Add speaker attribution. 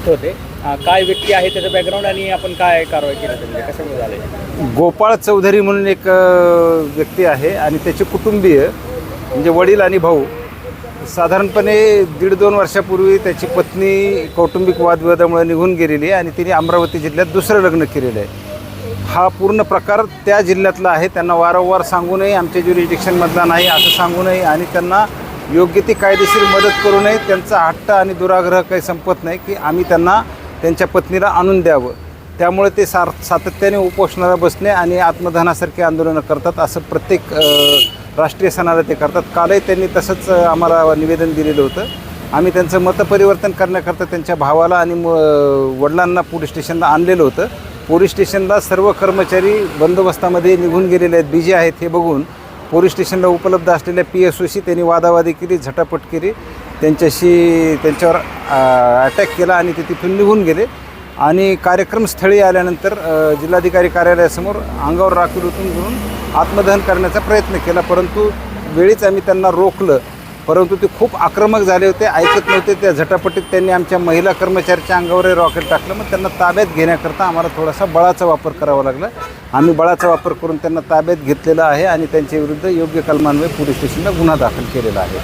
Speaker 1: होते काय व्यक्ती आहे त्याचं बॅकग्राऊंड आणि आपण काय कारवाई केली म्हणजे कशामुळे झाले?
Speaker 2: गोपाळ चौधरी म्हणून एक व्यक्ती आहे आणि त्याचे कुटुंबीय म्हणजे वडील आणि भाऊ साधारणपणे 1.5-2 वर्षापूर्वी त्याची पत्नी कौटुंबिक वादविवादामुळे निघून गेलेली आहे आणि तिने अमरावती जिल्ह्यात दुसरं लग्न केलेलं आहे. हा पूर्ण प्रकार त्या जिल्ह्यातला आहे. त्यांना वारंवार सांगूनही आमच्या ज्युरिडिक्शनमधला नाही असं सांगूनही आणि त्यांना योग्य ती कायदेशीर मदत करू नये. त्यांचा हट्ट आणि दुराग्रह काही संपत नाही की आम्ही त्यांना त्यांच्या पत्नीला आणून द्यावं. त्यामुळे ते सातत्याने उपोषणाला बसणे आणि आत्मदहनासारखी आंदोलनं करतात. असं प्रत्येक राष्ट्रीय सणाला ते करतात. कालही त्यांनी तसंच आम्हाला निवेदन दिलेलं होतं. आम्ही त्यांचं मतपरिवर्तन करण्याकरता त्यांच्या भावाला आणि वडिलांना पोलीस स्टेशनला आणलेलं होतं. पोलीस स्टेशनला सर्व कर्मचारी बंदोबस्तामध्ये निघून गेलेले आहेत, बिजी आहेत हे बघून पोलीस स्टेशनला उपलब्ध असलेल्या PSOशी त्यांनी वादावादी केली, झटापट केली, त्यांच्यावर अटॅक केला आणि ते तिथून निघून गेले. आणि कार्यक्रमस्थळी आल्यानंतर जिल्हाधिकारी कार्यालयासमोर अंगावर राखीव ओतून घेऊन आत्मदहन करण्याचा प्रयत्न केला. परंतु वेळीच आम्ही त्यांना रोखलं. परंतु ते खूप आक्रमक झाले होते, ऐकत नव्हते. त्या झटापटीत त्यांनी आमच्या महिला कर्मचाऱ्याच्या अंगावरही रॉकेट टाकलं. मग त्यांना ताब्यात घेण्याकरता आम्हाला थोडासा बळाचा वापर करावा लागला. आम्ही बळाचा वापर करून त्यांना ताब्यात घेतलेला आहे आणि त्यांच्याविरुद्ध योग्य कलमान्वये पोलीस स्टेशनला गुन्हा दाखल केलेला आहे.